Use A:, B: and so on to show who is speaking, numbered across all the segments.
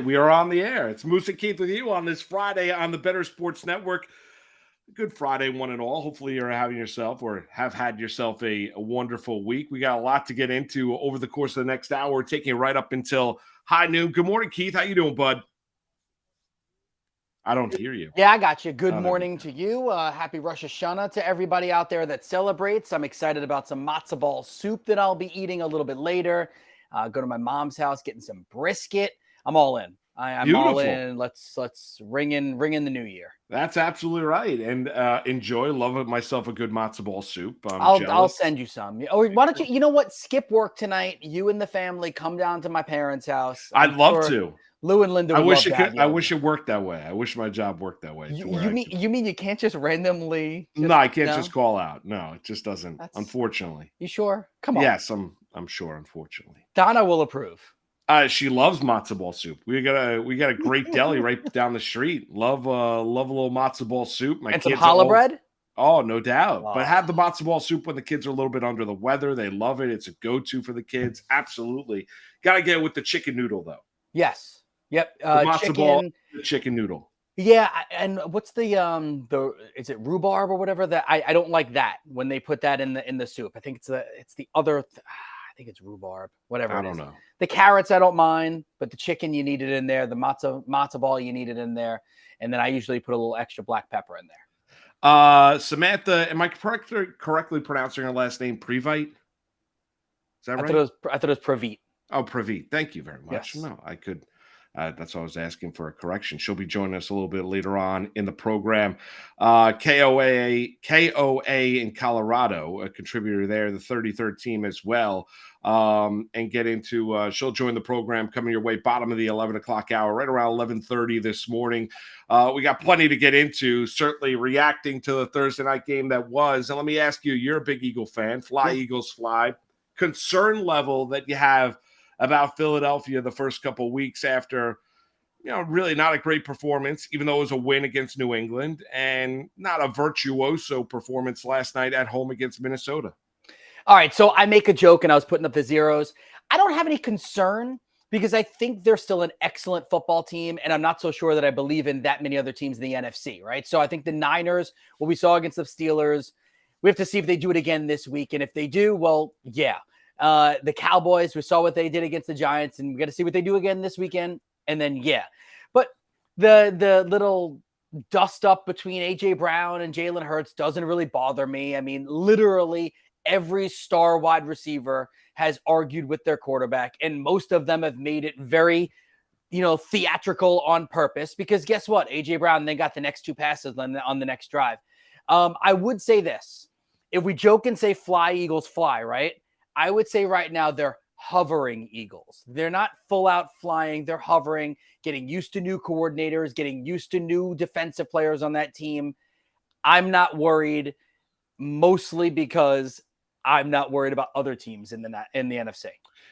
A: We are on the air. It's Moose and Keith with you on this Friday on the Better Sports Network. Good Friday, one and all. Hopefully you're having yourself or have had yourself a wonderful week. We got a lot to get into over the course of the next hour, taking it right up until high noon. Good morning, Keith. How you doing, bud? I don't hear you.
B: Yeah, I got you. Good morning to you. Happy Rosh Hashanah to everybody out there that celebrates. I'm excited about some matzo ball soup that I'll be eating a little bit later. Go to my mom's house, getting some brisket. I'm all in. I'm
A: Beautiful.
B: all in. Let's ring in the new year.
A: That's absolutely right. And enjoy. Love it myself a good matzo ball soup.
B: I'll send you some. Or why don't you? You know what? Skip work tonight. You and the family come down to my parents' house.
A: I'd love to.
B: Lou and Linda.
A: I wish it worked that way. I wish my job worked that way.
B: You mean you can't just randomly?
A: No, I can't just call out. No, it just doesn't. Unfortunately.
B: You sure? Come on.
A: Yes, I'm sure. Unfortunately,
B: Donna will approve.
A: She loves matzo ball soup. We got a great deli right down the street. Love a little matzo ball soup.
B: And some challah bread.
A: Oh, no doubt. Wow. But have the matzo ball soup when the kids are a little bit under the weather. They love it. It's a go-to for the kids. Absolutely. Got to get it with the chicken noodle though.
B: Yes. Yep.
A: The matzo ball, the chicken noodle.
B: Yeah, and what's the is it rhubarb or whatever that I don't like that when they put that in the soup. I think it's the other. I think it's rhubarb. Whatever.
A: I don't know.
B: The carrots I don't mind, but the chicken you need it in there. The matzo ball you need it in there, and then I usually put a little extra black pepper in there.
A: Samantha, am I correctly pronouncing her last name? Previte? Is that right?
B: I thought it was Previte.
A: Oh, Previte. Thank you very much.
B: Yes.
A: No, I could. That's why I was asking for a correction. She'll be joining us a little bit later on in the program. KOA in Colorado, a contributor there, the 33rd team as well. And get into, she'll join the program coming your way, bottom of the 11 o'clock hour, right around 11:30 this morning. We got plenty to get into, certainly reacting to the Thursday night game that was. And let me ask you, you're a big Eagle fan. Fly, Eagles, fly. Concern level that you have about Philadelphia the first couple of weeks after, really not a great performance, even though it was a win against New England, and not a virtuoso performance last night at home against Minnesota.
B: All right, so I make a joke and I was putting up the zeros. I don't have any concern because I think they're still an excellent football team, and I'm not so sure that I believe in that many other teams in the NFC, right? So I think the Niners, what we saw against the Steelers, we have to see if they do it again this week, and if they do, well, yeah. The Cowboys, we saw what they did against the Giants, and we got to see what they do again this weekend. And then, yeah, but the little dust up between AJ Brown and Jalen Hurts doesn't really bother me. I mean, literally every star wide receiver has argued with their quarterback, and most of them have made it very, theatrical on purpose, because guess what? AJ Brown then got the next two passes on the next drive. I would say this, if we joke and say fly, Eagles, fly, right? I would say right now they're hovering Eagles. They're not full out flying. They're hovering, getting used to new coordinators, getting used to new defensive players on that team. I'm not worried, mostly because I'm not worried about other teams in the NFC.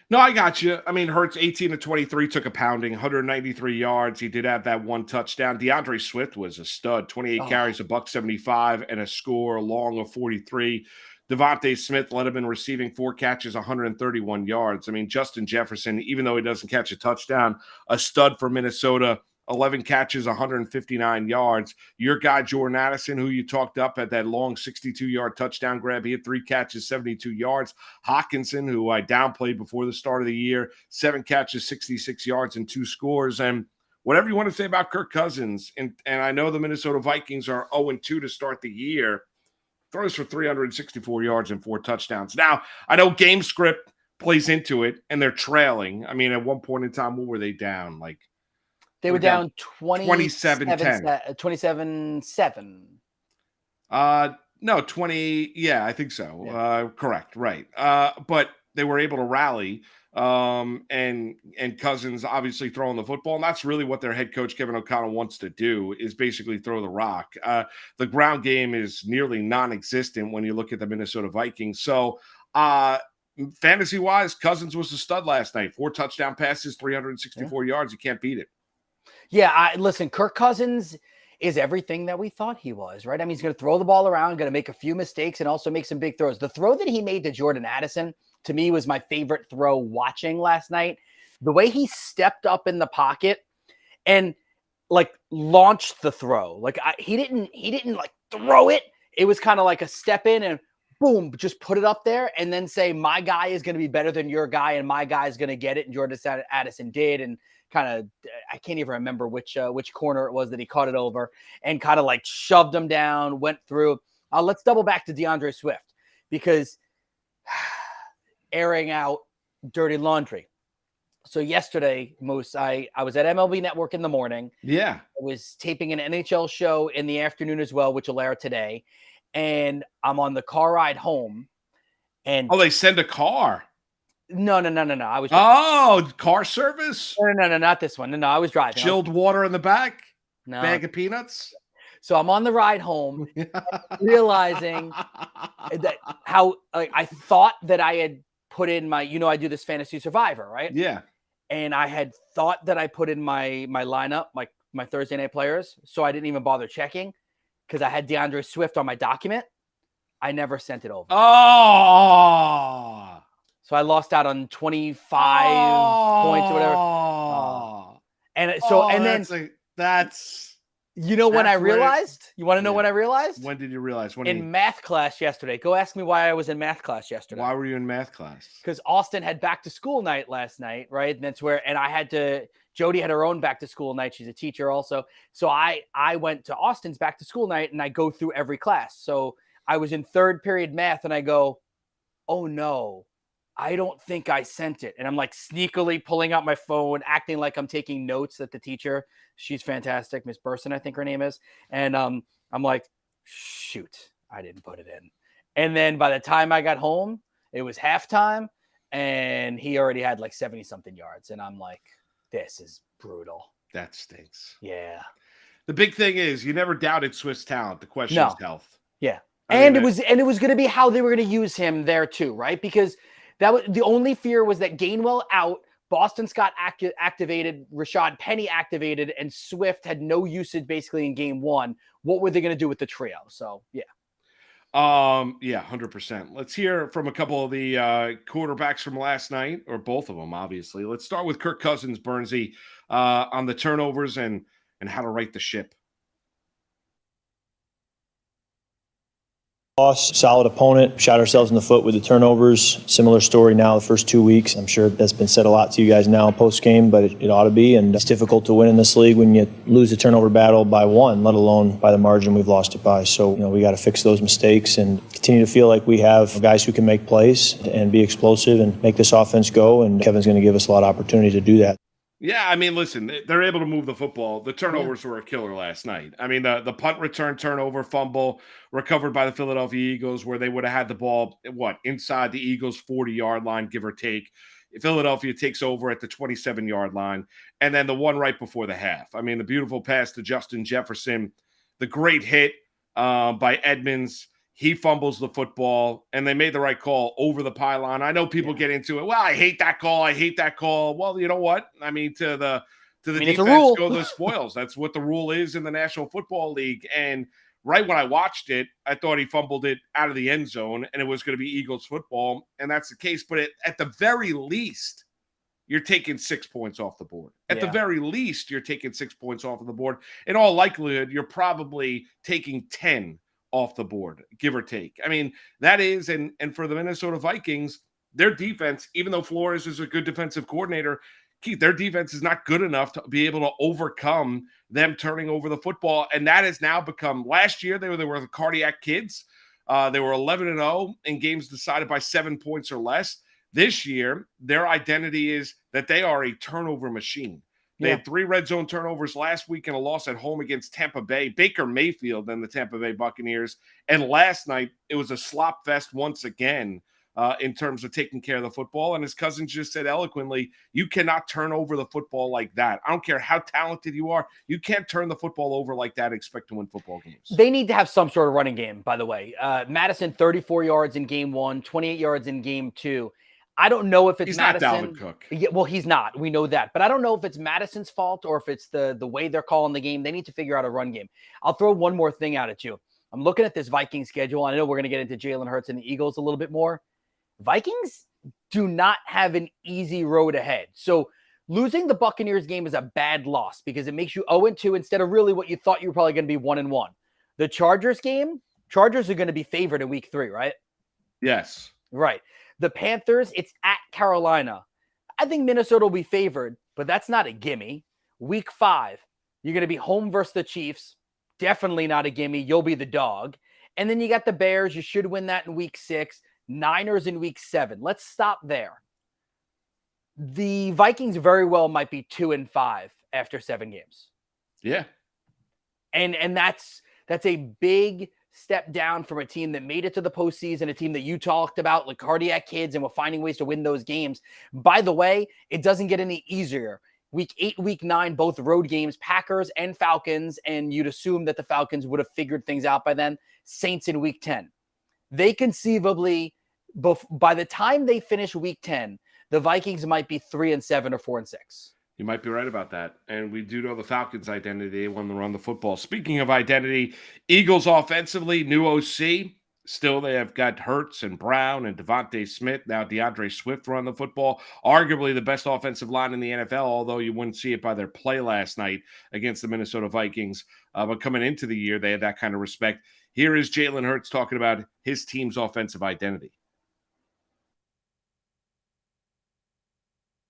A: No, I got you. I mean, Hurts 18-23 took a pounding, 193 yards. He did have that one touchdown. DeAndre Swift was a stud, 28 carries, $175, and a score long of 43. Devontae Smith led him in receiving, 4 catches, 131 yards. I mean, Justin Jefferson, even though he doesn't catch a touchdown, a stud for Minnesota, 11 catches, 159 yards. Your guy, Jordan Addison, who you talked up at that long 62-yard touchdown grab, he had 3 catches, 72 yards. Hawkinson, who I downplayed before the start of the year, 7 catches, 66 yards, and 2 scores. And whatever you want to say about Kirk Cousins, and I know the Minnesota Vikings are 0-2 to start the year, throws for 364 yards and 4 touchdowns. Now, I know game script plays into it, and they're trailing. I mean, at one point in time, what were they down?
B: They were down
A: 27-10.
B: 27-7.
A: No, 20. Yeah, I think so. Yeah. Correct. Right. But they were able to rally. And Cousins obviously throwing the football, and that's really what their head coach Kevin O'Connell wants to do, is basically throw the rock. The ground game is nearly non-existent when you look at the Minnesota Vikings. So fantasy wise, Cousins was a stud last night. 4 touchdown passes, 364 yards. You can't beat it.
B: Yeah, listen, Kirk Cousins is everything that we thought he was, right? I mean, he's going to throw the ball around, going to make a few mistakes, and also make some big throws. The throw that he made to Jordan Addison, to me, was my favorite throw watching last night. The way he stepped up in the pocket and like launched the throw. Like he didn't like throw it. It was kind of like a step in and boom, just put it up there and then say, my guy is going to be better than your guy and my guy is going to get it. And Jordan Addison did. And kind of, I can't even remember which corner it was that he caught it over and kind of like shoved him down, went through. Let's double back to DeAndre Swift because airing out dirty laundry. So yesterday, Moose, I was at MLB Network in the morning.
A: Yeah.
B: I was taping an NHL show in the afternoon as well, which will air today. And I'm on the car ride home. And
A: they send a car.
B: No. I was
A: car service?
B: No, not this one. No, I was driving.
A: Chilled water in the back?
B: No.
A: Bag of peanuts?
B: So I'm on the ride home, realizing that how I thought that I had put in my, I do this fantasy survivor, right?
A: Yeah.
B: And I had thought that I put in my lineup, my Thursday night players. So I didn't even bother checking because I had DeAndre Swift on my document. I never sent it over.
A: Oh.
B: So I lost out on 25 points or whatever. When I realized? You want to know when I realized?
A: When did you realize?
B: In math class yesterday. Go ask me why I was in math class yesterday.
A: Why were you in math class?
B: Because Austin had back to school night last night, right? And that's where, and I had to, Jody had her own back to school night. She's a teacher also. So I went to Austin's back to school night and I go through every class. So I was in third period math and I go, oh no, I don't think I sent it. And I'm like sneakily pulling out my phone, acting like I'm taking notes that the teacher, she's fantastic. Miss Burson, I think her name is. And I'm like, shoot, I didn't put it in. And then by the time I got home, it was halftime and he already had like 70 something yards. And I'm like, this is brutal.
A: That stinks.
B: Yeah.
A: The big thing is you never doubted Swiss talent. The question is health.
B: Yeah. It was going to be how they were going to use him there too, right? Because that was the only fear was that Gainwell out, Boston Scott activated, Rashad Penny activated, and Swift had no usage basically in game one. What were they going to do with the trio? So, yeah.
A: 100%. Let's hear from a couple of the quarterbacks from last night, or both of them, obviously. Let's start with Kirk Cousins, Bernsey, on the turnovers and how to right the ship.
C: Loss, solid opponent, shot ourselves in the foot with the turnovers. Similar story now the first 2 weeks. I'm sure that's been said a lot to you guys now post-game, but it ought to be. And it's difficult to win in this league when you lose the turnover battle by one, let alone by the margin we've lost it by. So, we got to fix those mistakes and continue to feel like we have guys who can make plays and be explosive and make this offense go. And Kevin's going to give us a lot of opportunity to do that.
A: Yeah, I mean, listen, they're able to move the football. The turnovers were a killer last night. I mean, the punt return turnover fumble recovered by the Philadelphia Eagles where they would have had the ball, inside the Eagles' 40-yard line, give or take. Philadelphia takes over at the 27-yard line. And then the one right before the half. I mean, the beautiful pass to Justin Jefferson, the great hit by Edmonds. He fumbles the football, and they made the right call over the pylon. I know people get into it. Well, I hate that call. Well, you know what? I mean, to the defense go the spoils. That's what the rule is in the National Football League. And right when I watched it, I thought he fumbled it out of the end zone, and it was going to be Eagles football, and that's the case. But at the very least, you're taking 6 points off the board. At the very least, you're taking 6 points off of the board. In all likelihood, you're probably taking 10 off the board, give or take. I mean, that is, and for the Minnesota Vikings, their defense, even though Flores is a good defensive coordinator, Keith, their defense is not good enough to be able to overcome them turning over the football. And that has now become, last year, they were the cardiac kids. They were 11-0 in games decided by 7 points or less. This year, their identity is that they are a turnover machine. They had 3 red zone turnovers last week and a loss at home against Tampa Bay, Baker Mayfield and the Tampa Bay Buccaneers. And last night, it was a slop fest once again in terms of taking care of the football. And as Cousins just said eloquently, you cannot turn over the football like that. I don't care how talented you are. You can't turn the football over like that and expect to win football games.
B: They need to have some sort of running game, by the way. Madison, 34 yards in game 1, 28 yards in game 2. I don't know if it's
A: he's
B: Madison.
A: Not Dalvin Cook.
B: Yeah, well, he's not. We know that. But I don't know if it's Madison's fault or if it's the way they're calling the game. They need to figure out a run game. I'll throw one more thing out at you. I'm looking at this Viking schedule. I know we're going to get into Jalen Hurts and the Eagles a little bit more. Vikings do not have an easy road ahead. So losing the Buccaneers game is a bad loss because it makes you 0-2 instead of really what you thought you were probably going to be 1-1. The Chargers game, Chargers are going to be favored in week 3, right?
A: Yes.
B: Right. The Panthers, it's at Carolina. I think Minnesota will be favored, but that's not a gimme. Week 5, you're going to be home versus the Chiefs. Definitely not a gimme. You'll be the dog. And then you got the Bears. You should win that in week 6. Niners in week 7. Let's stop there. The Vikings very well might be 2-5 after 7 games.
A: Yeah.
B: And that's a big step down from a team that made it to the postseason, a team that you talked about, like cardiac kids, and were finding ways to win those games. By the way, it doesn't get any easier. Week 8, week 9, both road games, Packers and Falcons, and you'd assume that the Falcons would have figured things out by then. Saints in week 10. They conceivably, by the time they finish week 10, the Vikings might be 3-7 or 4-6.
A: You might be right about that. And we do know the Falcons' identity when they run the football. Speaking of identity, Eagles offensively, new OC. Still, they have got Hurts and Brown and Devontae Smith. Now DeAndre Swift run the football. Arguably the best offensive line in the NFL, although you wouldn't see it by their play last night against the Minnesota Vikings. But coming into the year, they had that kind of respect. Here is Jalen Hurts talking about his team's offensive identity.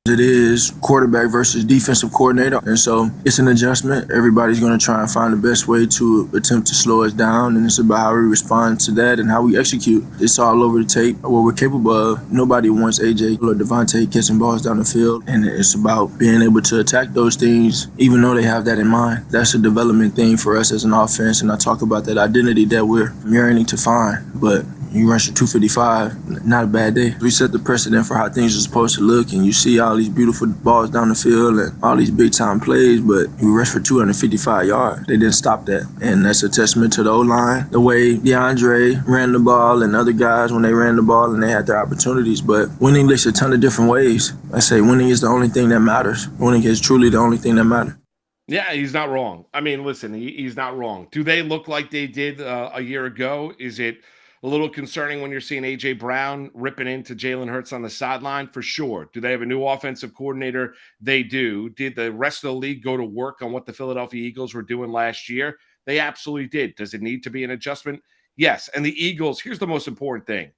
D: It is quarterback versus defensive coordinator, and so it's an adjustment. Everybody's going to try and find the best way to attempt to slow us down, and it's about how we respond to that and how we execute. It's all over the tape, what we're capable of. Nobody wants AJ or Devontae catching balls down the field, and it's about being able to attack those things, even though they have that in mind. That's a development thing for us as an offense, and I talk about that identity that we're yearning to find, but you rush for 255, not a bad day. We set the precedent for how things are supposed to look, and you see all these beautiful balls down the field and all these big-time plays, but you rush for 255 yards. They didn't stop that, and that's a testament to the O-line, the way DeAndre ran the ball and other guys when they ran the ball and they had their opportunities. But winning looks a ton of different ways. I say winning is the only thing that matters. Winning is truly the only thing that matters.
A: Yeah, he's not wrong. I mean, listen, he's not wrong. Do they look like they did a year ago? Is it a little concerning when you're seeing A.J. Brown ripping into Jalen Hurts on the sideline? For sure. Do they have a new offensive coordinator? They do. Did the rest of the league go to work on what the Philadelphia Eagles were doing last year? They absolutely did. Does it need to be an adjustment? Yes. And the Eagles, here's the most important thing.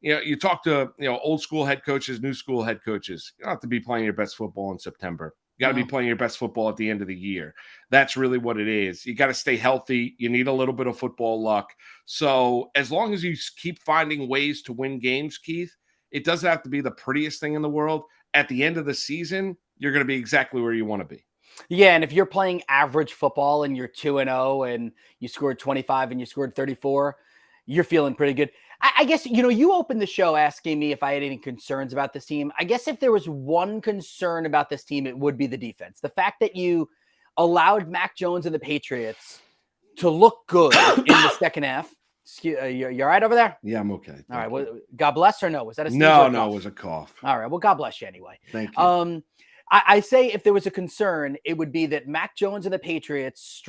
A: You know, you talk to, old school head coaches, new school head coaches. You don't have to be playing your best football in September. You got to be playing your best football at the end of the year. That's really what it is. You got to stay healthy. You need a little bit of football luck. So as long as you keep finding ways to win games, Keith, it doesn't have to be the prettiest thing in the world. At the end of the season, you're going to be exactly where you want to be.
B: Yeah, and if you're playing average football and you're 2-0 and you scored 25 and you scored 34, you're feeling pretty good. I guess, you opened the show asking me if I had any concerns about this team. I guess if there was one concern about this team, it would be the defense. The fact that you allowed Mac Jones and the Patriots to look good in the second half. You all right over there?
A: Yeah, I'm okay.
B: All right. Well, God bless or no? Was that a sneeze?
A: No, it was a cough.
B: All right. Well, God bless you anyway.
A: Thank you.
B: I say if there was a concern, it would be that Mac Jones and the Patriots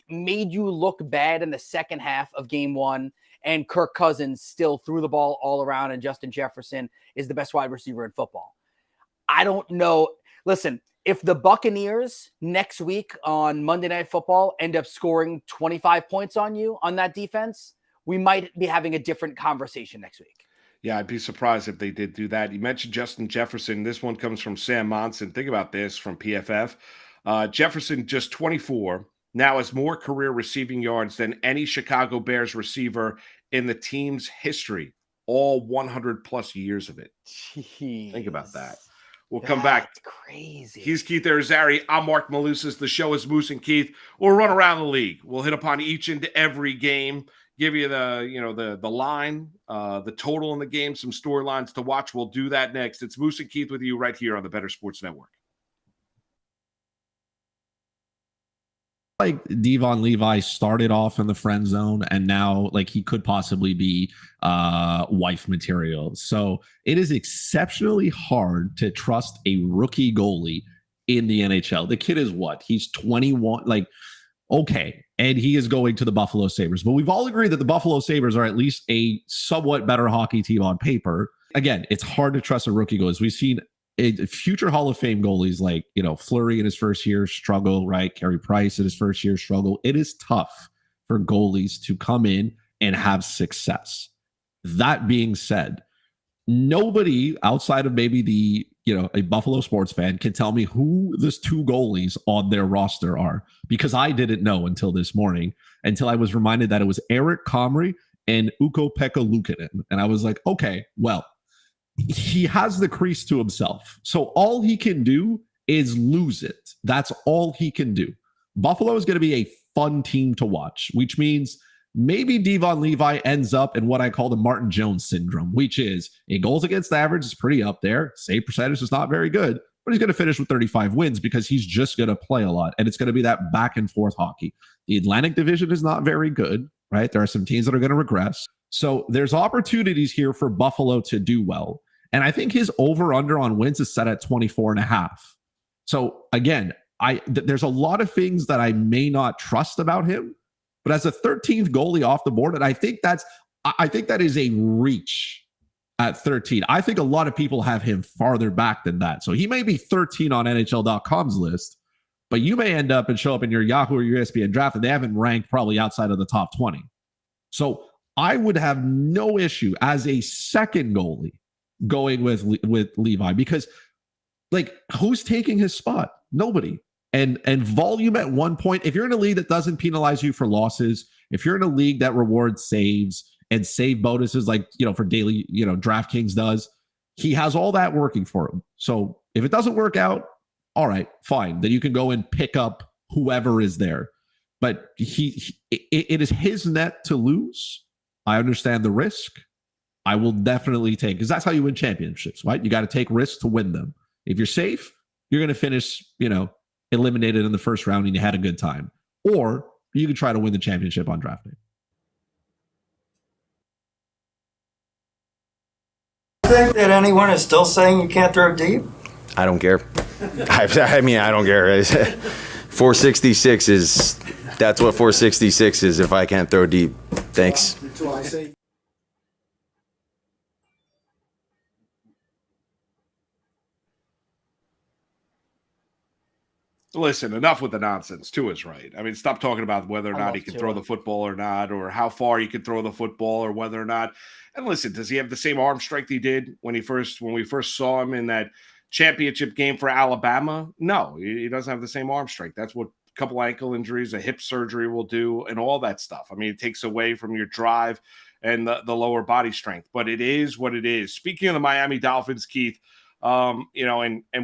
B: made you look bad in the second half of game 1. And Kirk Cousins still threw the ball all around, and Justin Jefferson is the best wide receiver in football. I don't know. Listen, if the Buccaneers next week on Monday Night Football end up scoring 25 points on you on that defense, we might be having a different conversation next week.
A: Yeah, I'd be surprised if they did do that. You mentioned Justin Jefferson. This one comes from Sam Monson. Think about this from PFF. Jefferson just 24. Now has more career receiving yards than any Chicago Bears receiver in the team's history, all 100-plus years of it.
B: Jeez.
A: Think about that. We'll come back.
B: Crazy.
A: He's Keith Arizari. I'm Mark Malusis. The show is Moose and Keith. We'll run around the league. We'll hit upon each and every game, give you the line, the total in the game, some storylines to watch. We'll do that next. It's Moose and Keith with you right here on the Better Sports Network.
E: Like Devon Levi started off in the friend zone and now he could possibly be wife material. So it is exceptionally hard to trust a rookie goalie in the NHL. The kid is what? He's 21. Okay. And he is going to the Buffalo Sabres. But we've all agreed that the Buffalo Sabres are at least a somewhat better hockey team on paper. Again, it's hard to trust a rookie goalie. We've seen future Hall of Fame goalies like, Fleury in his first year struggle, right? Carey Price in his first year struggle. It is tough for goalies to come in and have success. That being said, nobody outside of maybe a Buffalo sports fan can tell me who the 2 goalies on their roster are, because I didn't know until this morning, until I was reminded that it was Eric Comrie and Ukko-Pekka Luukkonen. And I was like, okay, well, he has the crease to himself. So all he can do is lose it. That's all he can do. Buffalo is going to be a fun team to watch, which means maybe Devon Levi ends up in what I call the Martin Jones syndrome, which is a goals against average is pretty up there. Save percentage is not very good, but he's going to finish with 35 wins because he's just going to play a lot. And it's going to be that back and forth hockey. The Atlantic Division is not very good, right? There are some teams that are going to regress. So there's opportunities here for Buffalo to do well. And I think his over-under on wins is set at 24.5. So again, there's a lot of things that I may not trust about him, but as a 13th goalie off the board, and I think that is a reach at 13. I think a lot of people have him farther back than that. So he may be 13 on NHL.com's list, but you may end up and show up in your Yahoo or your ESPN draft, and they haven't ranked probably outside of the top 20. So I would have no issue as a second goalie going with Levi, because who's taking his spot? Nobody. And volume at one point, if you're in a league that doesn't penalize you for losses, if you're in a league that rewards saves and save bonuses for daily, DraftKings does, he has all that working for him. So if it doesn't work out, all right, fine. Then you can go and pick up whoever is there. But it is his net to lose. I understand the risk. I will definitely take, because that's how you win championships, right? You got to take risks to win them. If you're safe, you're going to finish, eliminated in the first round and you had a good time. Or you can try to win the championship on draft day.
F: Think that anyone is still saying you can't throw deep?
G: I don't care. I mean, I don't care. 466 is, that's what 466 is if I can't throw deep. Thanks.
F: That's what I say.
A: Listen, enough with the nonsense. Tua's right. I mean, stop talking about whether or not he can throw the football or not, or how far he can throw the football, or whether or not. And listen, does he have the same arm strength he did when we first saw him in that championship game for Alabama? No, he doesn't have the same arm strength. That's what a couple ankle injuries, a hip surgery will do, and all that stuff. I mean, it takes away from your drive and the lower body strength. But it is what it is. Speaking of the Miami Dolphins, Keith. And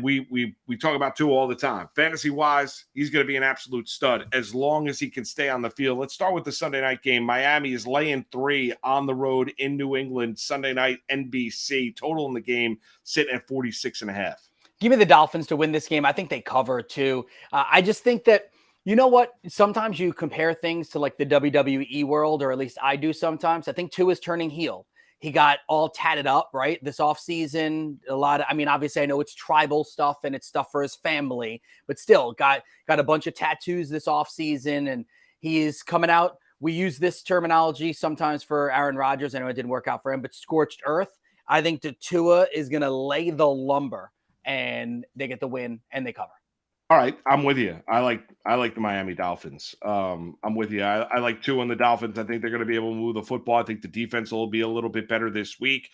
A: we talk about Tua all the time. Fantasy wise, he's going to be an absolute stud as long as he can stay on the field. Let's start with the Sunday night game. Miami is laying 3 on the road in New England, Sunday night, NBC. Total in the game sitting at 46.5.
B: Give me the Dolphins to win this game. I think they cover too. I just think that, you know what? Sometimes you compare things to like the WWE world, or at least I do sometimes. I think Tua is turning heel. He got all tatted up, right, this offseason. Obviously, I know it's tribal stuff and it's stuff for his family, but still got a bunch of tattoos this offseason, and he is coming out. We use this terminology sometimes for Aaron Rodgers. I know it didn't work out for him, but scorched earth. I think the Tua is going to lay the lumber, and they get the win, and they cover.
A: All right, I'm with you. I like the Miami Dolphins. I'm with you. I like Tua and the Dolphins. I think they're going to be able to move the football. I think the defense will be a little bit better this week,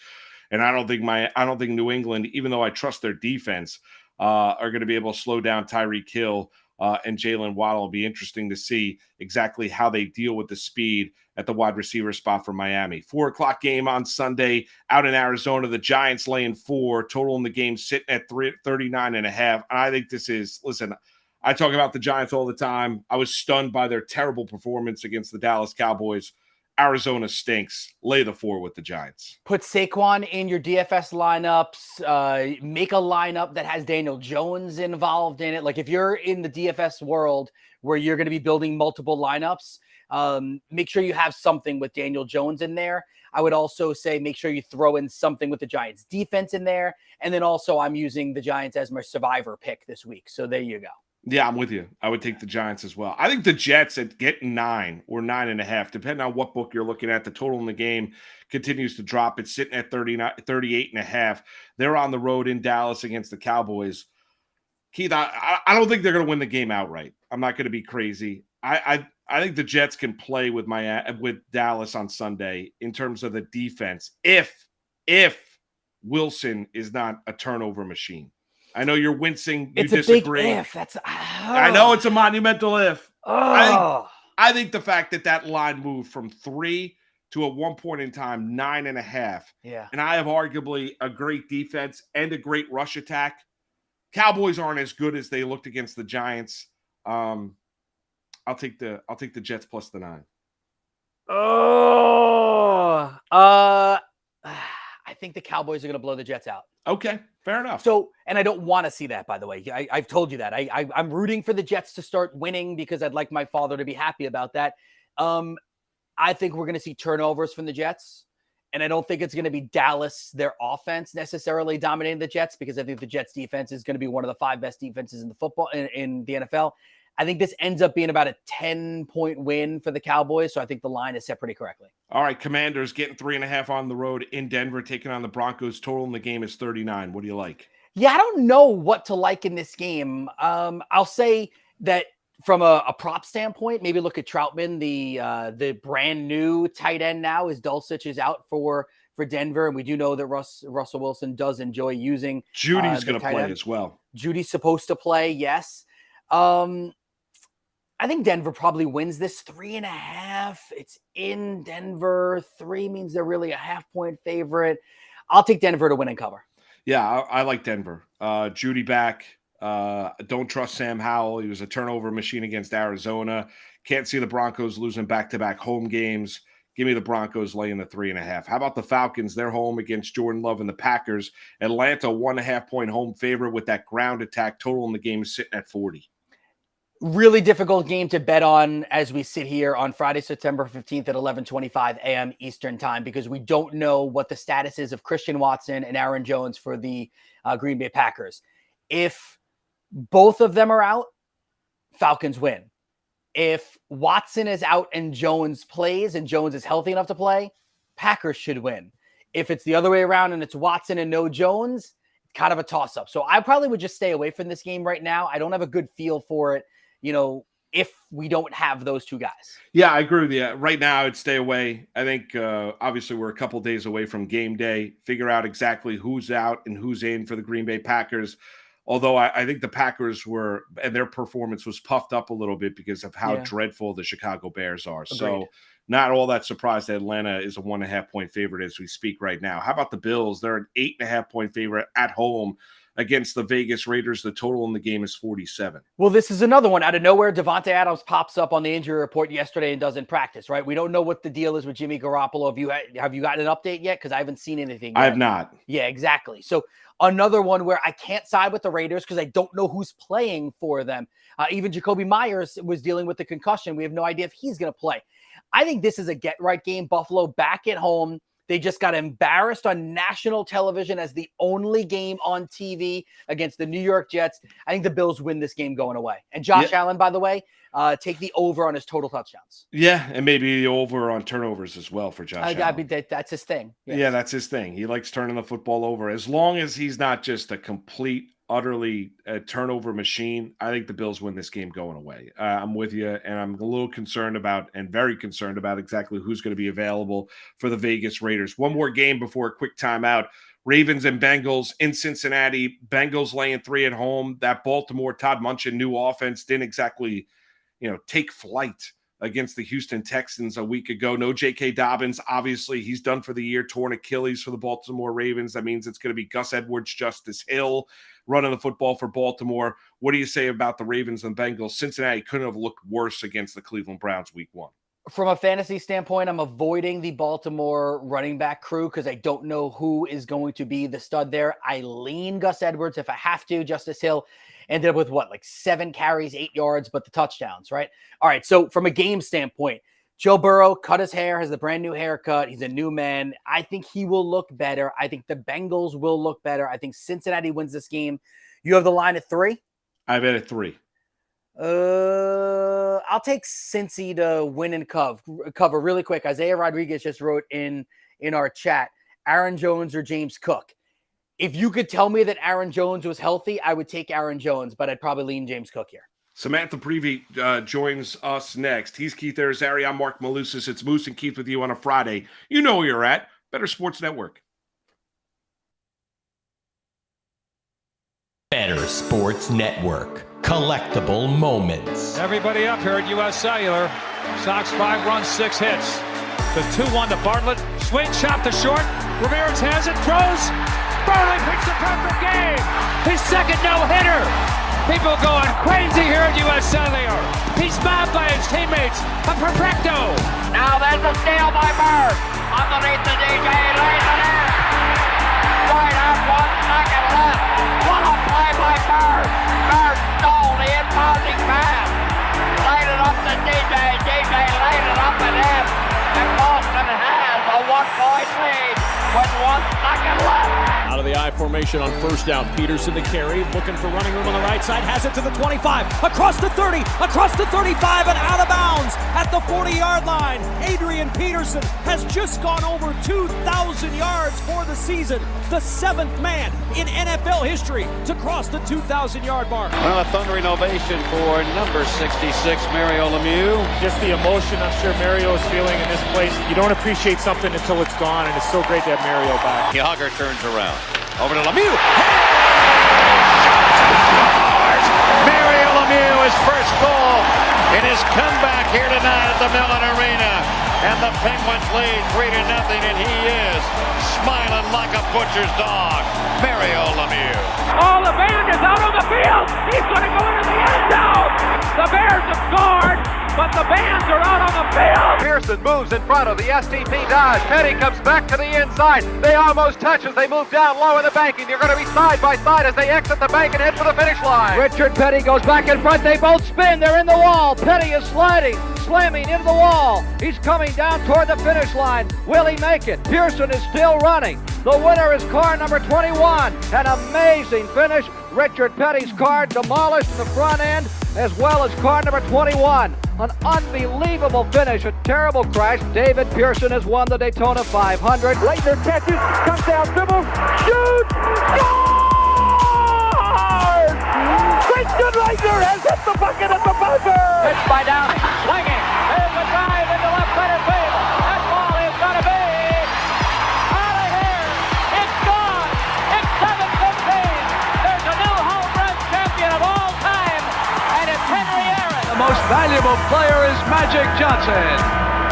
A: and I don't think New England, even though I trust their defense, are going to be able to slow down Tyreek Hill and Jalen Waddle. Will be interesting to see exactly how they deal with the speed at the wide receiver spot for Miami. 4:00 game on Sunday out in Arizona. The Giants laying 4, total in the game sitting at 39.5. And I think this is, listen, I talk about the Giants all the time. I was stunned by their terrible performance against the Dallas Cowboys. Arizona stinks. Lay the 4 with the Giants.
B: Put Saquon in your DFS lineups. Make a lineup that has Daniel Jones involved in it. Like if you're in the DFS world where you're going to be building multiple lineups, make sure you have something with Daniel Jones in there. I would also say make sure you throw in something with the Giants defense in there. And then also I'm using the Giants as my survivor pick this week. So there you go.
A: Yeah, I'm with you. I would take the Giants as well. I think the Jets at getting 9 or 9.5, depending on what book you're looking at. The total in the game continues to drop. It's sitting at 38.5. They're on the road in Dallas against the Cowboys. Keith, I don't think they're going to win the game outright. I'm not going to be crazy. I think the Jets can play with Dallas on Sunday in terms of the defense if Wilson is not a turnover machine. I know you're wincing. You disagree.
B: A big if.
A: I know it's a monumental if.
B: Oh.
A: I think the fact that line moved from 3 to at one point in time 9.5.
B: Yeah.
A: And I have arguably a great defense and a great rush attack. Cowboys aren't as good as they looked against the Giants. I'll take the Jets plus the 9.
B: Oh. I think the Cowboys are going to blow the Jets out.
A: Okay, fair enough.
B: So, and I don't want to see that, by the way. I've told you that. I'm rooting for the Jets to start winning because I'd like my father to be happy about that. I think we're going to see turnovers from the Jets. And I don't think it's going to be Dallas, their offense, necessarily dominating the Jets, because I think the Jets defense is going to be one of the 5 best defenses in the football in the NFL. I think this ends up being about a 10-point win for the Cowboys. So I think the line is set pretty correctly.
A: All right, Commanders getting 3.5 on the road in Denver, taking on the Broncos. Total in the game is 39. What do you like?
B: Yeah, I don't know what to like in this game. I'll say that from a prop standpoint, maybe look at Troutman, the brand new tight end now, as Dulcich is out for Denver. And we do know that Russell Wilson does enjoy using
A: Judy's going to play as well.
B: Judy's supposed to play, yes. I think Denver probably wins this 3.5. It's in Denver. 3 means they're really a half-point favorite. I'll take Denver to win and cover.
A: Yeah, I like Denver. Judy back. Don't trust Sam Howell. He was a turnover machine against Arizona. Can't see the Broncos losing back-to-back home games. Give me the Broncos laying the 3.5. How about the Falcons? They're home against Jordan Love and the Packers. Atlanta, 1.5-point home favorite with that ground attack. Total in the game is sitting at 40.
B: Really difficult game to bet on as we sit here on Friday, September 15th at 11:25 a.m. Eastern time, because we don't know what the status is of Christian Watson and Aaron Jones for the Green Bay Packers. If both of them are out, Falcons win. If Watson is out and Jones plays and Jones is healthy enough to play, Packers should win. If it's the other way around and it's Watson and no Jones, it's kind of a toss-up. So I probably would just stay away from this game right now. I don't have a good feel for it, if we don't have those two guys.
A: Yeah, I agree with you. Right now, I'd stay away. I think, obviously, we're a couple days away from game day. Figure out exactly who's out and who's in for the Green Bay Packers. Although I think the Packers and their performance was puffed up a little bit because of how dreadful the Chicago Bears are. Agreed. So not all that surprised that Atlanta is a 1.5-point favorite as we speak right now. How about the Bills? They're an 8.5-point favorite at home against the Vegas Raiders. The total in the game is 47.
B: Well, this is another one out of nowhere. Devontae Adams pops up on the injury report yesterday and doesn't practice, right? We don't know what the deal is with Jimmy Garoppolo. Have you gotten an update yet? Because I haven't seen anything yet.
A: I have not.
B: Yeah, exactly. So another one where I can't side with the Raiders because I don't know who's playing for them. Even Jacoby Myers was dealing with the concussion. We have no idea if he's going to play. I think this is a get-right game. Buffalo back at home. They just got embarrassed on national television as the only game on TV against the New York Jets. I think the Bills win this game going away. And Josh Allen, by the way, take the over on his total touchdowns.
A: Yeah, and maybe the over on turnovers as well for Josh Allen.
B: That's his thing. Yes.
A: Yeah, that's his thing. He likes turning the football over. As long as he's not just a complete, utterly turnover machine, I think the Bills win this game going away. I'm with you, and I'm a little very concerned about exactly who's going to be available for the Vegas Raiders. One more game before a quick timeout. Ravens and Bengals in Cincinnati. Bengals laying 3 at home. That Baltimore Todd Monken new offense didn't exactly, take flight against the Houston Texans a week ago. No J.K. Dobbins. Obviously, he's done for the year. Torn Achilles for the Baltimore Ravens. That means it's going to be Gus Edwards, Justice Hill running the football for Baltimore. What do you say about the Ravens and Bengals? Cincinnati couldn't have looked worse against the Cleveland Browns week 1.
B: From a fantasy standpoint, I'm avoiding the Baltimore running back crew because I don't know who is going to be the stud there. I lean Gus Edwards if I have to. Justice Hill ended up with 7 carries, 8 yards, but the touchdowns, right? All right, so from a game standpoint, Joe Burrow cut his hair, has the brand new haircut. He's a new man. I think he will look better. I think the Bengals will look better. I think Cincinnati wins this game. You have the line at 3?
A: I bet at 3.
B: I'll take Cincy to win and cover really quick. Isaiah Rodriguez just wrote in our chat, Aaron Jones or James Cook. If you could tell me that Aaron Jones was healthy, I would take Aaron Jones, but I'd probably lean James Cook here.
A: Samantha Previte joins us next. He's Keith Arizari. I'm Mark Malusis. It's Moose and Keith with you on a Friday. You know where you're at. Better Sports Network.
H: Better Sports Network. Collectible moments.
I: Everybody up here at U.S. Cellular. Sox 5 runs, 6 hits. The 2-1 to Bartlett. Swing, chop to short. Ramirez has it, throws. Burley picks the perfect game. His second no-hitter. People going crazy here at U.S. Cellular. He's mobbed by his teammates. A perfecto.
J: Now there's a steal by Bird. Underneath the DJ, lays it in. Right out, 1 second left. What a play by Bird. Bird stole the impounding pass. Laid it up to DJ. DJ laid it up at him. And Boston has a 1-point lead with 1 second left.
K: Out of the I formation on first down. Peterson to carry, looking for running room on the right side, has it to the 25, across the 30, across the 35, and out of bounds at the 40-yard line. Adrian Peterson has just gone over 2,000 yards for the season, the 7th man in NFL history to cross the 2,000-yard mark.
I: Well, a thundering ovation for number 66, Mario Lemieux.
K: Just the emotion I'm sure Mario is feeling in this place. You don't appreciate something until it's gone, and it's so great to have Mario back.
I: Yager turns around. Over to Lemieux. Mario Lemieux, his first goal in his comeback here tonight at the Mellon Arena. And the Penguins lead 3-0, and he is smiling like a butcher's dog. Mario Lemieux.
J: Oh, the band is out on the field. He's going to go into the end zone. The Bears have scored, but the Bands are out on the field.
L: Pearson moves in front of the STP Dodge. Petty comes back to the inside. They almost touch as they move down low in the banking. They're going to be side by side as they exit the bank and head for the finish line.
J: Richard Petty goes back in front. They both spin. They're in the wall. Petty is sliding, slamming into the wall. He's coming down toward the finish line. Will he make it? Pearson is still running. The winner is car number 21. An amazing finish. Richard Petty's car demolished in the front end, as well as car number 21. An unbelievable finish, a terrible crash. David Pearson has won the Daytona 500. Leitner catches, comes down, dribbles, shoots, scores! Christian Leitner has hit the bucket at the buzzer! Pitched by Downing, swinging. There's a drive into left center field. That ball is going to be out of here. It's gone. It's 7-15. There's a new home run champion of all time, and it's Henry Aaron. The most valuable player is Magic Johnson.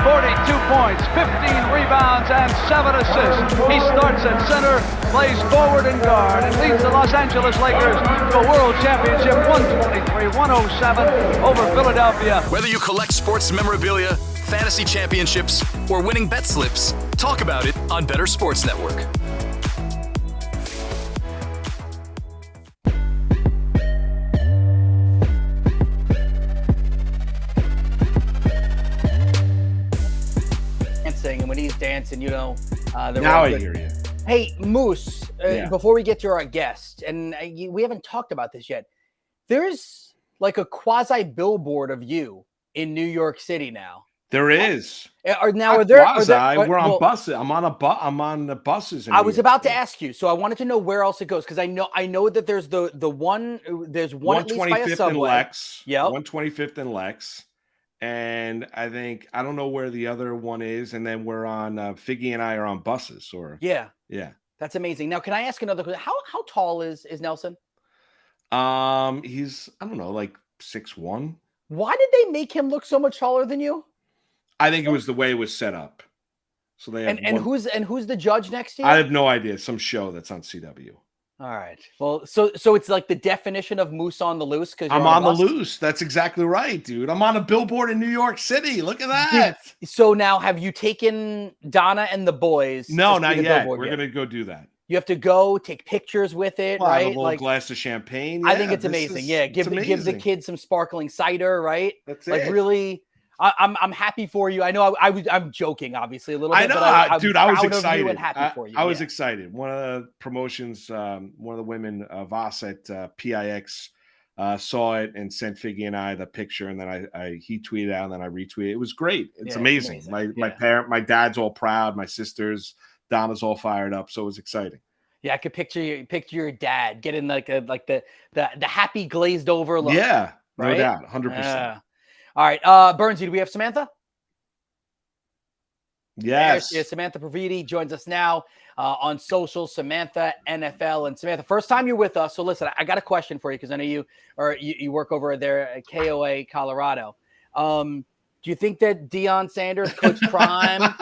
J: 42 points, 15 rebounds, and 7 assists. He starts at center, plays forward and guard, and leads the Los Angeles Lakers to a world championship 123-107 over Philadelphia.
M: Whether you collect sports memorabilia, fantasy championships, or winning bet slips, talk about it on Better Sports Network.
B: And when he's dancing, you know,
A: now I hear you.
B: Hey, Moose, before we get to our guest, and we haven't talked about this yet, there's like a quasi billboard of you in New York City now.
A: There is.
B: Are there
A: we're on buses. I'm on the buses.
B: I was about to ask you, so I wanted to know where else it goes, because I know that there's one at least by a
A: 125th
B: subway.
A: and Lex.
B: Yep.
A: 125th and Lex. And I don't know where the other one is. And then we're on Figgy and I are on buses.
B: Yeah.
A: That's
B: amazing. Now, can I ask another question? How tall is Nelson?
A: He's, I don't know, like 6'1".
B: Why did they make him look so much taller than you?
A: I think it was the way it was set up. So they have
B: who's the judge next to you?
A: I have no idea. Some show that's on CW.
B: All right. Well, so it's like the definition of Moose on the loose, because
A: I'm on the loose. That's exactly right, dude. I'm on a billboard in New York City. Look at that.
B: So now, have you taken Donna and the boys?
A: No, not yet. We're gonna go do that.
B: You have to go take pictures with it, right?
A: A little glass of champagne.
B: I think it's amazing. Give the kids some sparkling cider, right?
A: That's
B: like
A: it.
B: Really. I'm happy for you. I know I'm joking, obviously, a little bit.
A: I know,
B: but
A: dude. I was excited.
B: And happy for you.
A: I was excited. One of the promotions, one of the women, Voss at PIX, saw it and sent Figgy and I the picture, and then he tweeted out, and then I retweeted. It was great. It's amazing. My dad's all proud. My sisters, Donna's all fired up. So it was exciting.
B: Yeah, I could picture your dad getting like the happy glazed over look.
A: Yeah,
B: right?
A: No doubt, 100%.
B: All right, Burnsy, do we have Samantha?
A: Yes.
B: Samantha Previte joins us now on social, Samantha NFL. And Samantha, first time you're with us. So listen, I got a question for you because I know you work over there at KOA, Colorado. Do you think that Deion Sanders, Coach Prime,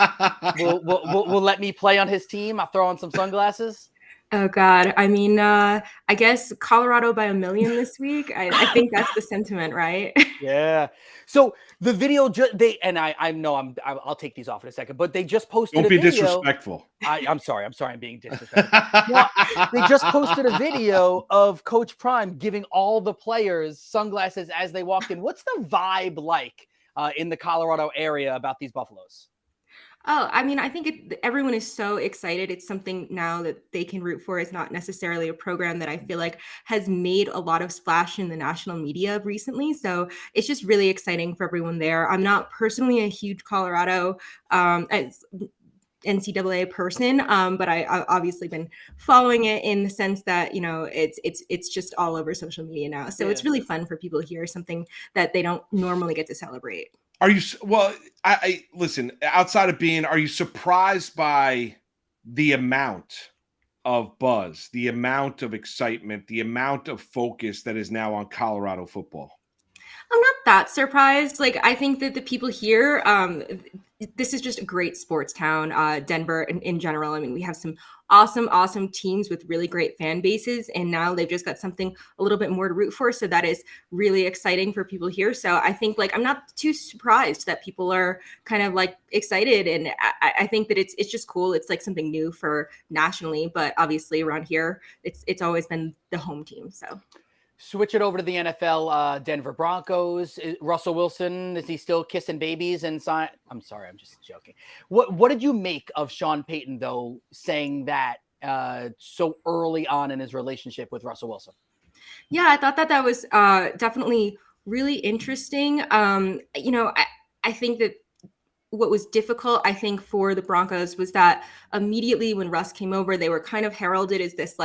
B: will let me play on his team? I'll throw on some sunglasses.
N: Oh, God. I mean, I guess Colorado by 1 million this week. I think that's the sentiment, right?
B: Yeah. So the video, I'll take these off in a second, but they just posted
A: Don't be
B: a video.
A: Disrespectful.
B: I'm sorry. I'm being disrespectful. No, they just posted a video of Coach Prime giving all the players sunglasses as they walked in. What's the vibe like in the Colorado area about these Buffaloes?
N: Oh, I mean, I think everyone is so excited. It's something now that they can root for. It's not necessarily a program that I feel like has made a lot of splash in the national media recently. So it's just really exciting for everyone there. I'm not personally a huge Colorado NCAA person, but I've obviously been following it in the sense that, it's just all over social media now. So It's really fun for people here, something that they don't normally get to celebrate.
A: Are you, well, I listen, outside of are you surprised by the amount of buzz, the amount of excitement, the amount of focus that is now on Colorado football?
N: I'm not that surprised. Like, I think that the people here, this is just a great sports town, Denver in general. I mean, we have some awesome teams with really great fan bases, and now they've just got something a little bit more to root for. So that is really exciting for people here. So I think I'm not too surprised that people are kind of excited, and I think that it's just cool. It's like something new for nationally, but obviously around here, it's always been the home team. So.
B: Switch it over to the NFL. Denver Broncos. Russell Wilson, is he still kissing babies and sign? I'm sorry, I'm just joking. What did you make of Sean Payton though saying that so early on in his relationship with Russell Wilson?
N: Yeah, I thought that was definitely really interesting. I think that what was difficult, I think, for the Broncos was that immediately when Russ came over, they were kind of heralded as this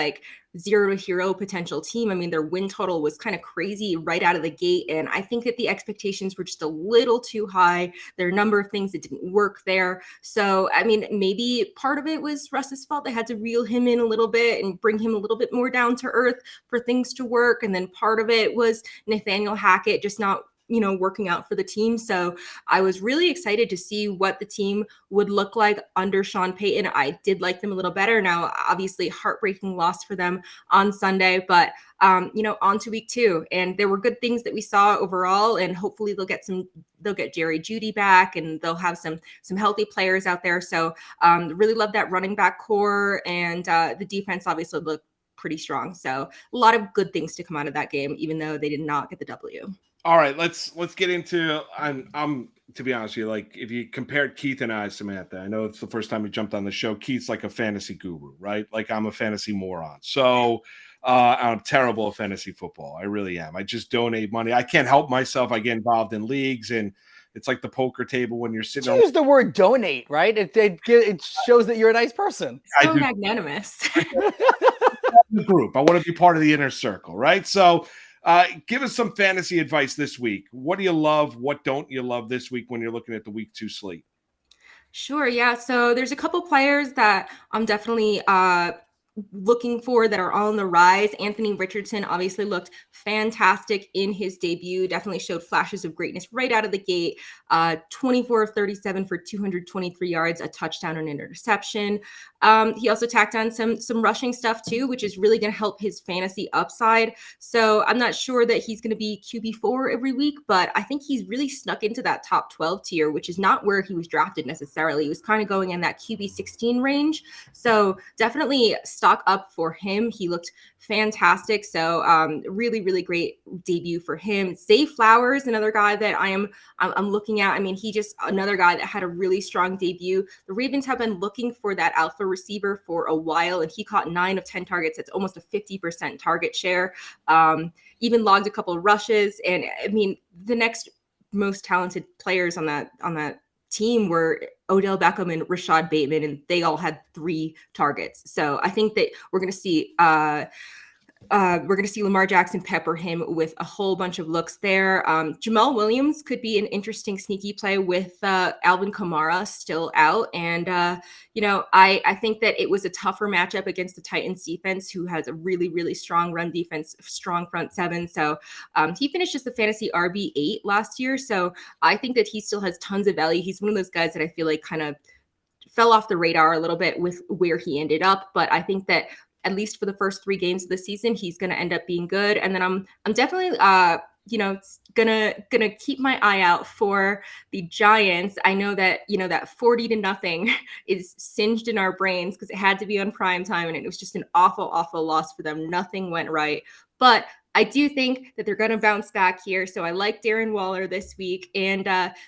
N: 0 to hero potential team. I mean, their win total was kind of crazy right out of the gate. And I think that the expectations were just a little too high. There are a number of things that didn't work there. So, I mean, maybe part of it was Russ's fault. They had to reel him in a little bit and bring him a little bit more down to earth for things to work. And then part of it was Nathaniel Hackett just not working out for the team. So I was really excited to see what the team would look like under Sean Payton. I did like them a little better. Now, obviously, heartbreaking loss for them on Sunday, but on to week 2. And there were good things that we saw overall, and hopefully they'll get Jerry Jeudy back, and they'll have some healthy players out there. So really love that running back core, and the defense obviously looked pretty strong. So a lot of good things to come out of that game, even though they did not get the W.
A: All right, let's get into. I'm to be honest with you, if you compared Keith and I, Samantha, I know it's the first time you jumped on the show. Keith's like a fantasy guru, right? I'm a fantasy moron. So I'm terrible at fantasy football. I really am. I just donate money. I can't help myself. I get involved in leagues, and it's like the poker table when you're sitting.
B: Use the word donate, right? It shows that you're a nice person.
N: So magnanimous.
A: The group. I want to be part of the inner circle, right? So. Give us some fantasy advice this week. What do you love? What don't you love this week when you're looking at the week 2 slate?
N: Sure. Yeah. So there's a couple players that I'm definitely looking for that are on the rise. Anthony Richardson obviously looked fantastic in his debut, definitely showed flashes of greatness right out of the gate. 24 of 37 for 223 yards, a touchdown and an interception. He also tacked on some rushing stuff too, which is really going to help his fantasy upside. So I'm not sure that he's going to be QB4 every week, but I think he's really snuck into that top 12 tier, which is not where he was drafted necessarily. He was kind of going in that QB16 range. So definitely stock up for him. He looked fantastic. So really, really great debut for him. Zay Flowers, another guy that I'm looking at. I mean, he just another guy that had a really strong debut. The Ravens have been looking for that alpha receiver for a while, and he caught 9 of 10 targets. It's almost a 50% target share. Even logged a couple of rushes. And I mean, the next most talented players on that team were Odell Beckham and Rashad Bateman, and they all had 3 targets. So I think that we're going to see Lamar Jackson pepper him with a whole bunch of looks there. Jamal Williams could be an interesting sneaky play with Alvin Kamara still out. And, I think that it was a tougher matchup against the Titans defense, who has a really, really strong run defense, strong front seven. So he finished as the fantasy RB8 last year. So I think that he still has tons of value. He's one of those guys that I feel like kind of fell off the radar a little bit with where he ended up. But I think that at least for the first 3 games of the season, he's going to end up being good. And then I'm definitely, gonna keep my eye out for the Giants. I know that, that 40-0 is singed in our brains because it had to be on prime time, and it was just an awful, awful loss for them. Nothing went right. But I do think that they're going to bounce back here. So I like Darren Waller this week. And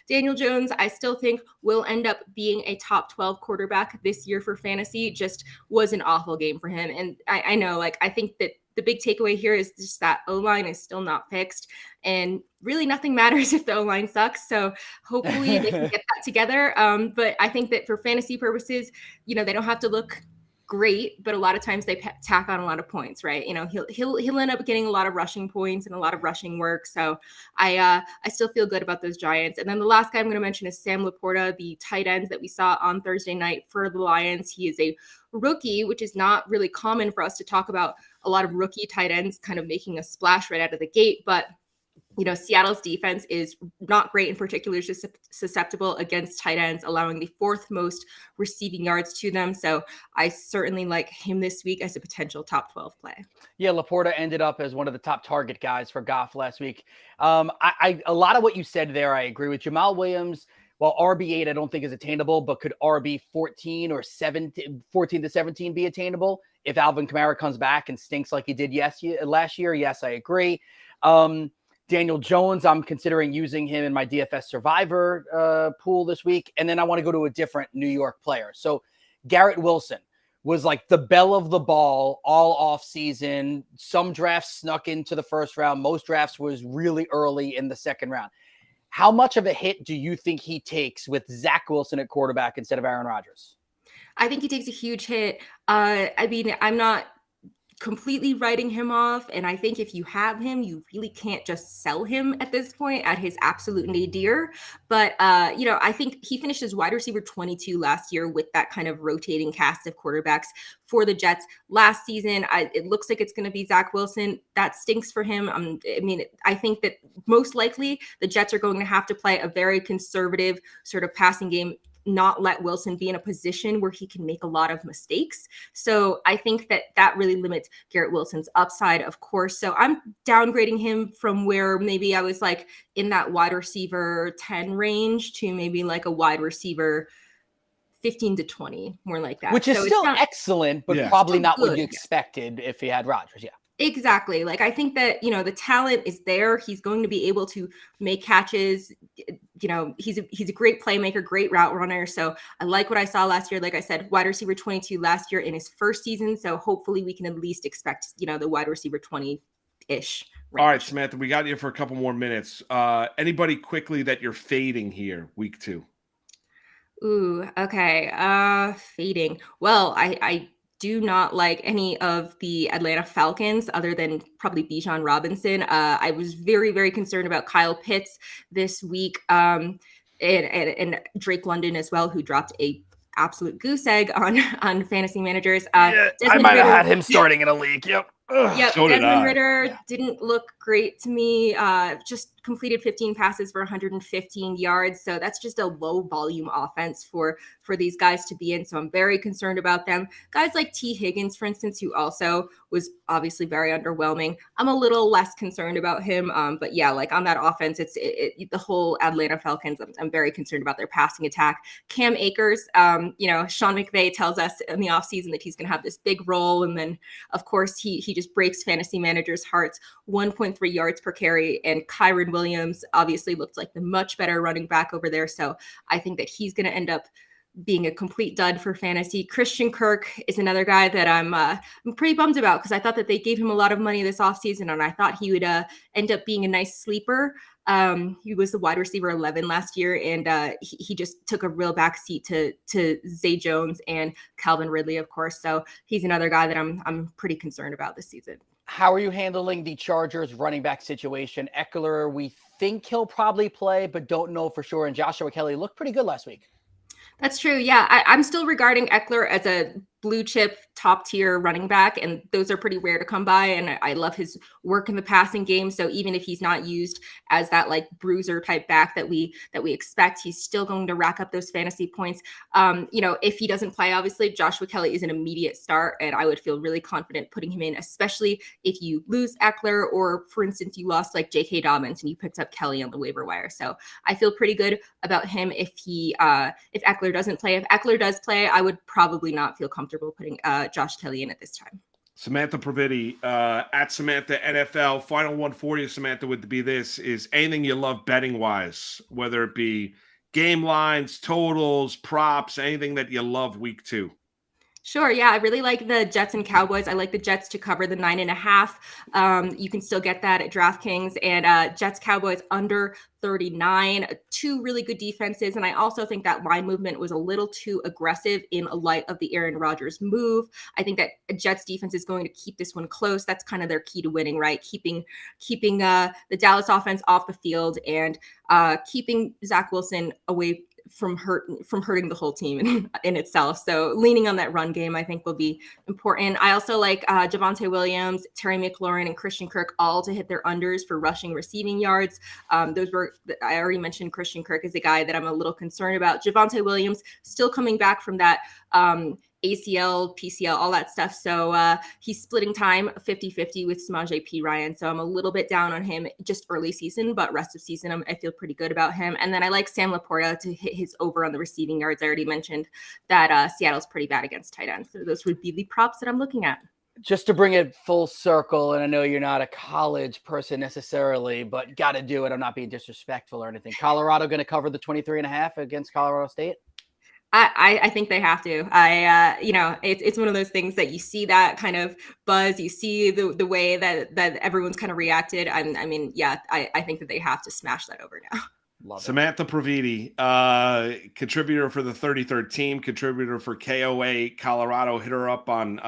N: Daniel Jones, I still think will end up being a top 12 quarterback this year for fantasy. Just was an awful game for him. And I know, I think that the big takeaway here is just that O-line is still not fixed. And really nothing matters if the O-line sucks. So hopefully they can get that together. But I think that for fantasy purposes, they don't have to look great, but a lot of times they tack on a lot of points, right? He'll end up getting a lot of rushing points and a lot of rushing work. So I still feel good about those Giants. And then the last guy I'm going to mention is Sam Laporta, the tight end that we saw on Thursday night for the Lions. He is a rookie, which is not really common for us to talk about a lot of rookie tight ends kind of making a splash right out of the gate. But Seattle's defense is not great, in particular, just susceptible against tight ends, allowing the 4th most receiving yards to them. So I certainly like him this week as a potential top 12 play.
B: Yeah, Laporta ended up as one of the top target guys for Goff last week. A lot of what you said there, I agree with. Jamal Williams, while RB8 I don't think is attainable, but could RB 14 to 17 be attainable if Alvin Kamara comes back and stinks like he did last year? Yes, I agree. Daniel Jones, I'm considering using him in my DFS survivor pool this week. And then I want to go to a different New York player. So Garrett Wilson was like the belle of the ball all off season. Some drafts snuck into the first round. Most drafts was really early in the second round. How much of a hit do you think he takes with Zach Wilson at quarterback instead of Aaron Rodgers?
N: I think he takes a huge hit. I'm not completely writing him off. And I think if you have him, you really can't just sell him at this point at his absolute nadir. But, I think he finished as wide receiver 22 last year with that kind of rotating cast of quarterbacks for the Jets. Last season, it looks like it's going to be Zach Wilson. That stinks for him. I think that most likely the Jets are going to have to play a very conservative sort of passing game, not let Wilson be in a position where he can make a lot of mistakes. So I think that really limits Garrett Wilson's upside, of course. So I'm downgrading him from where maybe I was like in that wide receiver 10 range to maybe like a wide receiver 15 to 20, more like that.
B: Which is still excellent, but probably not what you expected if he had Rodgers. Yeah.
N: Exactly. I think that, the talent is there. He's going to be able to make catches. He's a great playmaker, great route runner. So I like what I saw last year. Like I said, wide receiver 22 last year in his first season. So hopefully we can at least expect, the wide receiver 20-ish range.
A: All right, Samantha, we got you for a couple more minutes. Anybody quickly that you're fading here, week 2?
N: Ooh, okay. Fading. Well, I do not like any of the Atlanta Falcons other than probably Bijan Robinson. I was very, very concerned about Kyle Pitts this week, and Drake London as well, who dropped a absolute goose egg on fantasy managers.
B: I might have had him starting in a league. Yep.
N: Yep. Desmond Ridder didn't look great to me. Just completed 15 passes for 115 yards. So that's just a low volume offense for these guys to be in. So I'm very concerned about them. Guys like T. Higgins, for instance, who also was obviously very underwhelming. I'm a little less concerned about him. But yeah, like on that offense, it's the whole Atlanta Falcons. I'm very concerned about their passing attack. Cam Akers, Sean McVay tells us in the offseason that he's going to have this big role. And then, of course, he just breaks fantasy managers' hearts, 1.3 yards per carry. And Kyron Williams obviously looked like the much better running back over there. So I think that he's going to end up being a complete dud for fantasy. Christian Kirk is another guy that I'm pretty bummed about because I thought that they gave him a lot of money this offseason, and I thought he would end up being a nice sleeper. He was the wide receiver 11 last year, and he just took a real backseat to Zay Jones and Calvin Ridley, of course. So he's another guy that I'm pretty concerned about this season.
B: How are you handling the Chargers running back situation? Eckler, we think he'll probably play, but don't know for sure. And Joshua Kelly looked pretty good last week.
N: That's true. Yeah, I'm still regarding Eckler as a blue chip top tier running back, and those are pretty rare to come by. And I love his work in the passing game. So even if he's not used as that like bruiser type back that we expect, he's still going to rack up those fantasy points. If he doesn't play, obviously Joshua Kelly is an immediate start, and I would feel really confident putting him in, especially if you lose Eckler, or for instance, you lost like J.K. Dobbins and you picked up Kelly on the waiver wire. So I feel pretty good about him if Eckler doesn't play. If Eckler does play, I would probably not feel comfortable putting Josh Kelly in at this time.
A: Samantha Previte, at Samantha NFL. Final one for you, Samantha, would be this: is anything you love betting wise, whether it be game lines, totals, props, anything that you love week 2?
N: Sure. Yeah, I really like the Jets and Cowboys. I like the Jets to cover the 9.5. You can still get that at DraftKings, and Jets Cowboys under 39. Two really good defenses, and I also think that line movement was a little too aggressive in light of the Aaron Rodgers move. I think that Jets defense is going to keep this one close. That's kind of their key to winning, right? Keeping the Dallas offense off the field and keeping Zach Wilson away from hurting the whole team in itself. So leaning on that run game, I think, will be important. I also like Javonte Williams, Terry McLaurin, and Christian Kirk all to hit their unders for rushing receiving yards. I already mentioned Christian Kirk is a guy that I'm a little concerned about. Javonte Williams still coming back from that ACL, PCL, all that stuff. So he's splitting time 50-50 with Samaje P. Ryan. So I'm a little bit down on him just early season, but rest of season, I feel pretty good about him. And then I like Sam Laporta to hit his over on the receiving yards. I already mentioned that Seattle's pretty bad against tight ends. So those would be the props that I'm looking at.
B: Just to bring it full circle, and I know you're not a college person necessarily, but got to do it. I'm not being disrespectful or anything. Colorado going to cover the 23.5 against Colorado State?
N: I think they have to. It's one of those things that you see that kind of buzz, you see the way that everyone's kind of reacted. I think that they have to smash that over now.
B: Love
A: Samantha Previte, contributor for the 33rd team, contributor for KOA Colorado. Hit her up on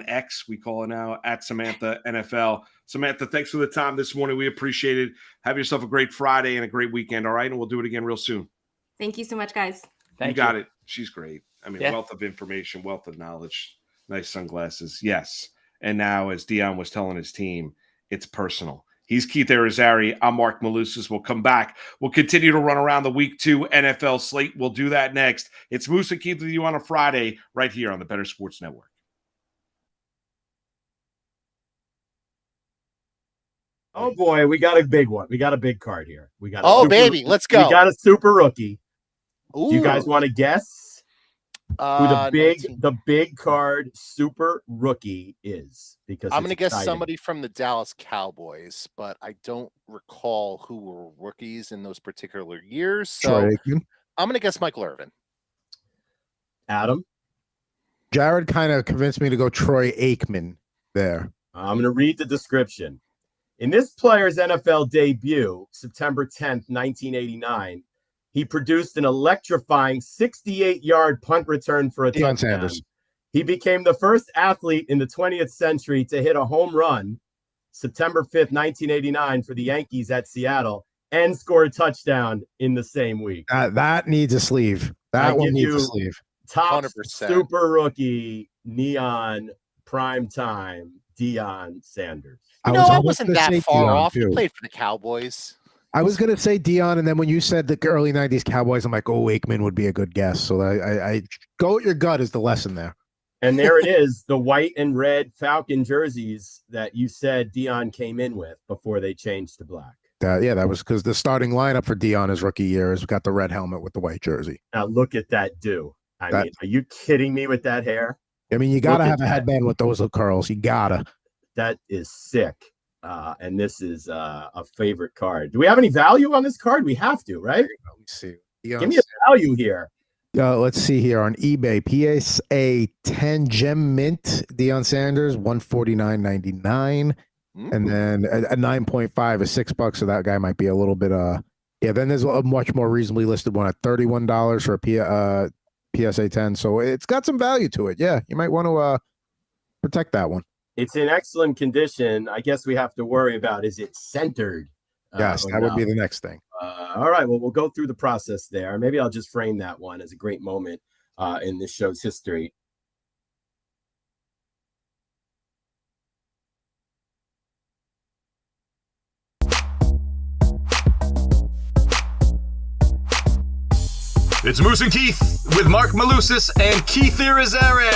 A: X, we call it now, at Samantha NFL. Samantha, thanks for the time this morning. We appreciate it. Have yourself a great Friday and a great weekend, all right? And we'll do it again real soon.
N: Thank you so much, guys.
A: You got it. She's great. I mean, wealth of information, wealth of knowledge, nice sunglasses. Yes. And now, as Dion was telling his team, it's personal. He's Keith Arizari. I'm Mark Malusis. We'll come back. We'll continue to run around the week 2 NFL slate. We'll do that next. It's Moose and Keith with you on a Friday right here on the Better Sports Network.
O: Oh, boy. We got a big one. We got a big card here.
P: Let's go.
O: We got a super rookie.
P: Ooh.
O: Do you guys want to guess who the big card super rookie is? Because
P: I'm going to guess somebody from the Dallas Cowboys, but I don't recall who were rookies in those particular years. So I'm going to guess Michael Irvin.
O: Adam?
Q: Jared kind of convinced me to go Troy Aikman there.
O: I'm going to read the description. In this player's NFL debut, September 10th, 1989, he produced an electrifying 68-yard punt return for a touchdown.
Q: Sanders.
O: He became the first athlete in the 20th century to hit a home run, September 5th, 1989, for the Yankees at Seattle, and score a touchdown in the same week.
Q: That needs a sleeve. That one needs a sleeve.
O: Top
P: 100%.
O: super rookie, neon, prime time, Deion Sanders.
P: I wasn't that far
Q: Deion,
P: off. He
Q: too.
P: played for the Cowboys.
Q: I was going to say Deion, and then when you said the early 90s Cowboys, I'm like, oh, Aikman would be a good guess. So I go with your gut is the lesson there.
O: And there it is, the white and red Falcon jerseys that you said Deion came in with before they changed to black.
Q: That was because the starting lineup for Deion his rookie year has got the red helmet with the white jersey.
O: Now look at that do. I mean, are you kidding me with that hair?
Q: I mean, you got to have a headband with those curls. You got to.
O: That is sick. And this is a favorite card. Do we have any value on this card? We have to, right?
Q: Let me see.
O: Give me a value here.
Q: Let's see here on eBay. PSA 10 Gem Mint Deion Sanders, $149.99. And then a 9.5 is $6. So that guy might be a little bit. Then there's a much more reasonably listed one at $31 for a PSA 10. So it's got some value to it. Yeah, you might want to protect that one.
O: It's in excellent condition. I guess we have to worry about, is it centered?
Q: Yes, that would be the next thing.
O: All right, well, we'll go through the process there. Maybe I'll just frame that one as a great moment in this show's history.
M: It's Moose and Keith with Mark Malusis and Keith Irizarry.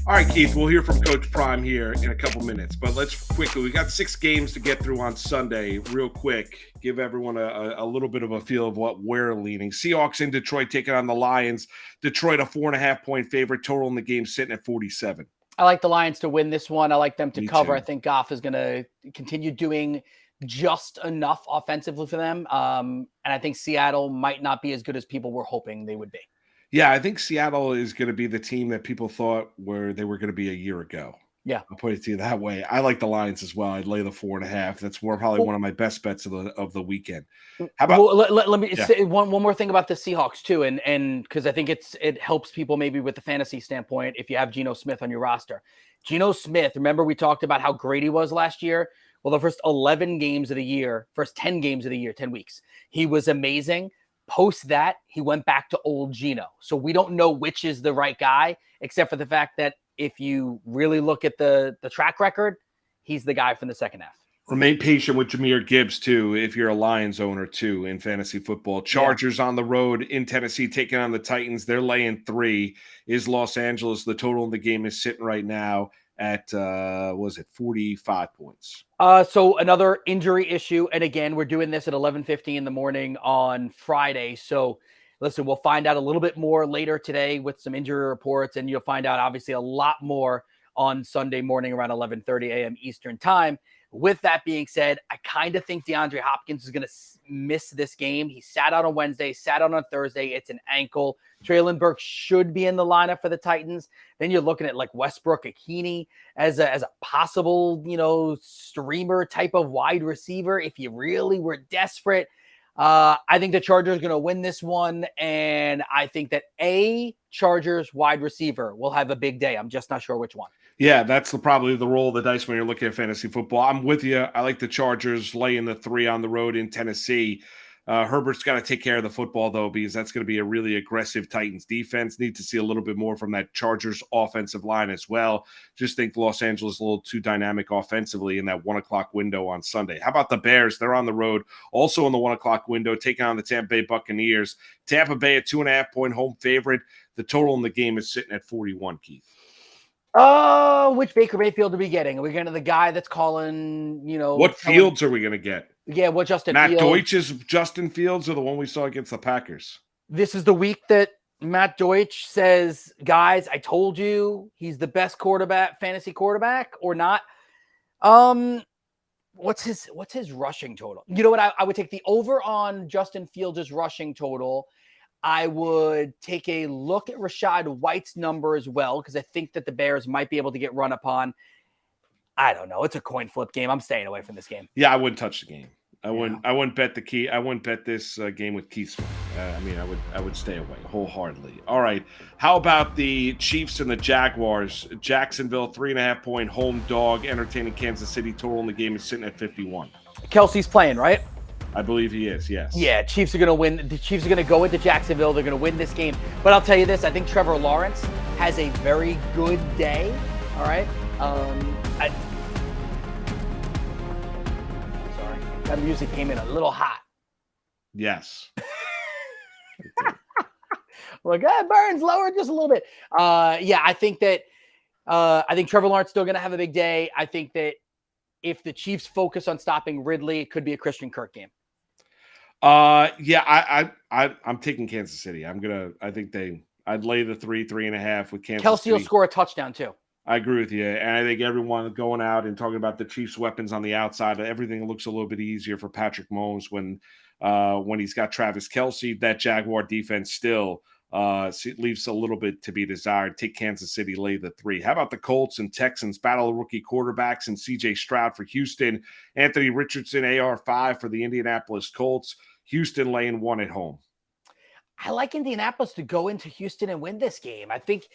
A: All right, Keith, we'll hear from Coach Prime here in a couple minutes, but let's quickly, we got 6 games to get through on Sunday. Real quick, give everyone a little bit of a feel of what we're leaning. Seahawks in Detroit taking on the Lions. Detroit, a 4.5-point favorite, total in the game sitting at 47.
B: I like the Lions to win this one. I like them to cover.
A: Too.
B: I think Goff is going to continue doing just enough offensively for them. And I think Seattle might not be as good as people were hoping they would be.
A: Yeah, I think Seattle is going to be the team that people thought they were going to be a year ago.
B: Yeah.
A: I'll put it to you that way. I like the Lions as well. I'd lay the 4.5. That's probably one of my best bets of the weekend. How about
B: let me say one more thing about the Seahawks too, and because I think it helps people maybe with the fantasy standpoint if you have Geno Smith on your roster. Geno Smith, remember we talked about how great he was last year? Well, the first 11 games of the year, first 10 games of the year, 10 weeks, he was amazing. Post that, he went back to old Geno. So we don't know which is the right guy, except for the fact that if you really look at the track record, he's the guy from the second half.
A: Remain patient with Jahmyr Gibbs, too, if you're a Lions owner, too, in fantasy football. Chargers on the road in Tennessee taking on the Titans. They're laying 3. Is Los Angeles. The total in the game is sitting right now at, 45 points.
B: So another injury issue. And again, we're doing this at 11:50 in the morning on Friday. So listen, we'll find out a little bit more later today with some injury reports, and you'll find out obviously a lot more on Sunday morning around 11:30 a.m. Eastern time. With that being said, I kind of think DeAndre Hopkins is going to miss this game. He sat out on Wednesday, sat out on Thursday. It's an ankle. Treylon Burks should be in the lineup for the Titans. Then you're looking at like Westbrook Akini as a possible, streamer type of wide receiver if you really were desperate. I think the Chargers are going to win this one, and I think that a Chargers wide receiver will have a big day. I'm just not sure which one.
A: Yeah, that's probably the roll of the dice when you're looking at fantasy football. I'm with you. I like the Chargers laying the 3 on the road in Tennessee. Herbert's got to take care of the football, though, because that's going to be a really aggressive Titans defense. Need to see a little bit more from that Chargers offensive line as well. Just think Los Angeles is a little too dynamic offensively in that 1 o'clock window on Sunday. How about the Bears? They're on the road, also in the 1 o'clock window, taking on the Tampa Bay Buccaneers. Tampa Bay, a 2.5-point home favorite. The total in the game is sitting at 41, Keith.
B: Which Baker Mayfield are we getting? Are we getting the guy that's calling,
A: What Fields are we going to get?
B: Yeah, what Justin
A: Matt
B: Fields?
A: Deutsch's Justin Fields or the one we saw against the Packers?
B: This is the week that Matt Deutsch says, guys, I told you he's the best fantasy quarterback or not. What's his rushing total? You know what? I would take the over on Justin Fields' rushing total. I would take a look at Rachaad White's number as well, because I think that the Bears might be able to get run upon. I don't know. It's a coin flip game. I'm staying away from this game.
A: Yeah, I wouldn't touch the game. I wouldn't bet the key. I wouldn't bet this game with Keith's. I would stay away wholeheartedly. All right. How about the Chiefs and the Jaguars? Jacksonville, 3.5-point home dog, entertaining Kansas City. Total in the game is sitting at 51.
B: Kelsey's playing, right?
A: I believe he is, yes.
B: Yeah, Chiefs are going to win. The Chiefs are going to go into Jacksonville. They're going to win this game. But I'll tell you this. I think Trevor Lawrence has a very good day. All right. Sorry, that music came in a little hot.
A: Yes.
B: Like, Burns, lower just a little bit. Yeah, I think Trevor Lawrence still going to have a big day. I think that if the Chiefs focus on stopping Ridley, it could be a Christian Kirk game.
A: Yeah, I'm taking Kansas City. I'd lay the 3.5 with Kansas
B: Kelce
A: City.
B: will score a touchdown too.
A: I agree with you. And I think everyone going out and talking about the Chiefs' weapons on the outside, everything looks a little bit easier for Patrick Mahomes when he's got Travis Kelce. That Jaguar defense still leaves a little bit to be desired. Take Kansas City, lay the 3. How about the Colts and Texans battle of rookie quarterbacks and CJ Stroud for Houston, Anthony Richardson, AR5 for the Indianapolis Colts, Houston laying 1 at home.
B: I like Indianapolis to go into Houston and win this game. I think,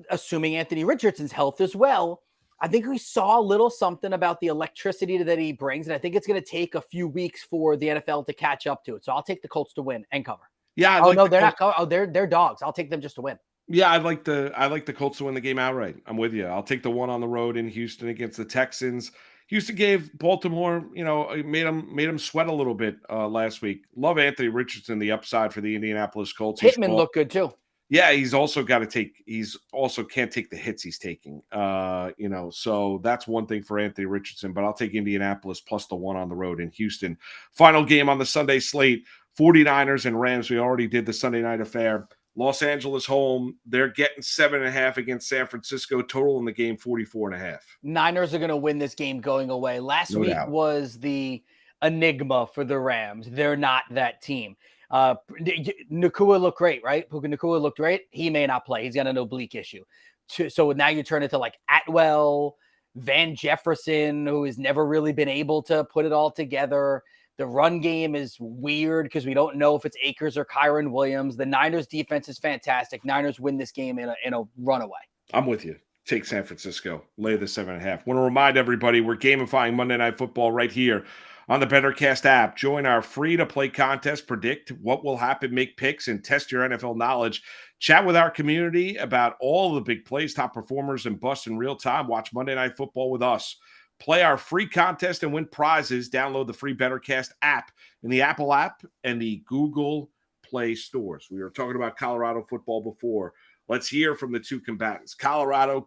B: assuming Anthony Richardson's health as well, I think we saw a little something about the electricity that he brings, and I think it's going to take a few weeks for the NFL to catch up to it. So I'll take the Colts to win and cover.
A: Yeah.
B: They're dogs. I'll take them just to win.
A: Yeah, I like the Colts to win the game outright. I'm with you. I'll take the 1 on the road in Houston against the Texans. Houston gave Baltimore, made them sweat a little bit last week. Love Anthony Richardson, the upside for the Indianapolis Colts.
B: Pittman looked good too.
A: Yeah, he's also can't take the hits he's taking. So that's one thing for Anthony Richardson, but I'll take Indianapolis plus the 1 on the road in Houston. Final game on the Sunday slate, 49ers and Rams. We already did the Sunday night affair. Los Angeles home. They're getting 7.5 against San Francisco. Total in the game, 44.5.
B: Niners are going to win this game going away. Last week was the enigma for the Rams. They're not that team. Nakua looked great, right? Puka Nakua looked great. He may not play. He's got an oblique issue. So now you turn it to like Atwell, Van Jefferson, who has never really been able to put it all together. The run game is weird because we don't know if it's Akers or Kyron Williams. The Niners defense is fantastic. Niners win this game in a runaway.
A: I'm with you. Take San Francisco. Lay the 7.5. Want to remind everybody we're gamifying Monday Night Football right here on the BetterCast app. Join our free-to-play contest. Predict what will happen, make picks, and test your NFL knowledge. Chat with our community about all the big plays, top performers, and busts in real time. Watch Monday Night Football with us. Play our free contest and win prizes. Download the free BetterCast app in the Apple app and the Google Play stores. We were talking about Colorado football before. Let's hear from the two combatants. Colorado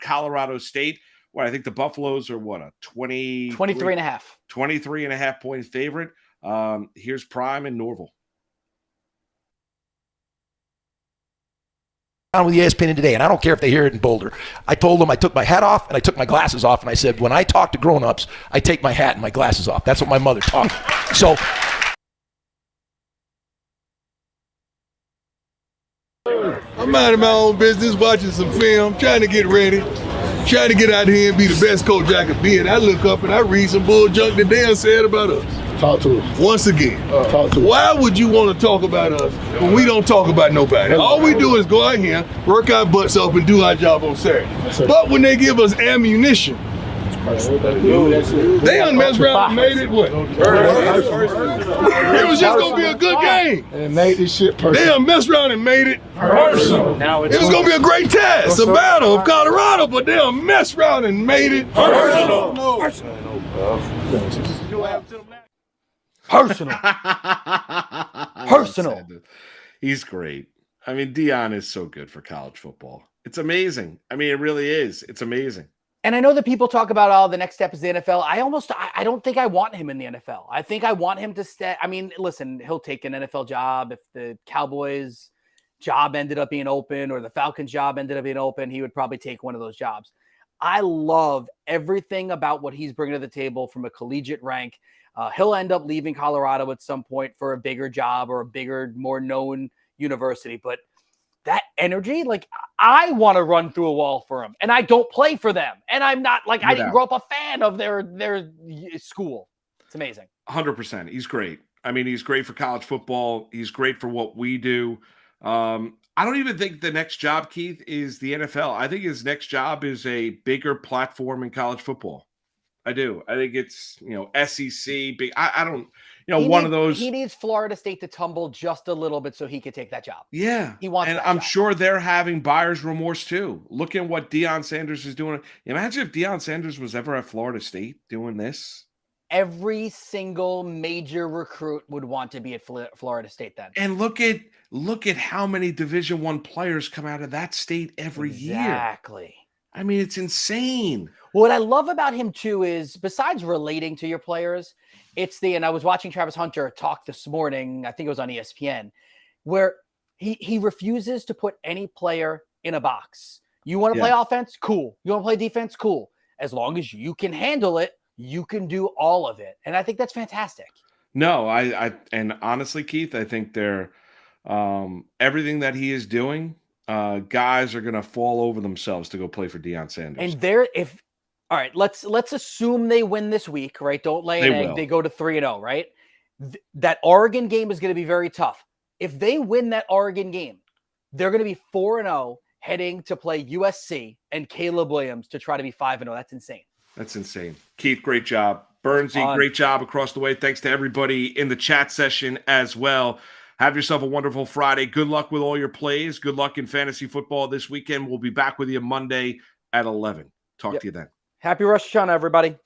A: State. I think the Buffaloes are a
B: 23.5.
A: 23.5 point favorite. Here's Prime in Norville.
R: With ESPN today, and I don't care if they hear it in Boulder. I told them I took my hat off and I took my glasses off, and I said, when I talk to grown-ups, I take my hat and my glasses off. That's what my mother taught me. So
S: I'm minding my own business, watching some film, trying to get ready, trying to get out here and be the best coach I could be. And I look up and I read some bull junk that Dan said about us.
Q: Talk to us.
S: Once again,
Q: talk to us.
S: Why would you want to talk about us when we don't talk about nobody? All we do is go out here, work our butts up, and do our job on Saturday. But when they give us ammunition, they done messed around and made it what? It was just going to be a good game.
Q: And made this shit personal.
S: They done messed around and made it personal. It was going to be a great test, a battle of Colorado, but they done messed around and made it personal.
B: Personal.
A: He's great. I mean, Dion is so good for college football. It's amazing. I mean, it really is. It's amazing.
B: And I know that people talk about, the next step is the NFL. I don't think I want him in the NFL. I think I want him to stay. I mean, listen, he'll take an NFL job. If the Cowboys job ended up being open or the Falcons job ended up being open, he would probably take one of those jobs. I love everything about what he's bringing to the table from a collegiate rank. He'll end up leaving Colorado at some point for a bigger job or a bigger, more known university. But that energy, like, I want to run through a wall for him, and I don't play for them. And I'm not I didn't grow up a fan of their school. It's amazing.
A: 100%. He's great. I mean, he's great for college football. He's great for what we do. I don't even think the next job, Keith, is the NFL. I think his next job is a bigger platform in college football. I do. I think it's, SEC. Big. I don't. one of those.
B: He needs Florida State to tumble just a little bit so he could take that job.
A: Yeah.
B: He wants
A: and
B: that
A: I'm
B: job.
A: sure they're having buyer's remorse too. Look at what Deion Sanders is doing. Imagine if Deion Sanders was ever at Florida State doing this.
B: Every single major recruit would want to be at Florida State then.
A: And look at how many Division I players come out of that state every year.
B: Exactly.
A: I mean, it's insane.
B: What I love about him too is, besides relating to your players, and I was watching Travis Hunter talk this morning, I think it was on ESPN, where he refuses to put any player in a box. You want to play offense? Cool. You want to play defense? Cool. As long as you can handle it, you can do all of it. And I think that's fantastic.
A: No, and honestly, Keith, I think they're everything that he is doing, guys are going to fall over themselves to go play for Deion Sanders.
B: And all right, let's assume they win this week, right? Don't lay an egg. They go to 3-0, right? That Oregon game is going to be very tough. If they win that Oregon game, they're going to be 4-0 heading to play USC and Caleb Williams to try to be 5-0. That's insane.
A: That's insane. Keith, great job. Bernsey, great job across the way. Thanks to everybody in the chat session as well. Have yourself a wonderful Friday. Good luck with all your plays. Good luck in fantasy football this weekend. We'll be back with you Monday at 11. Talk to you then.
B: Happy Rosh Hashanah, everybody.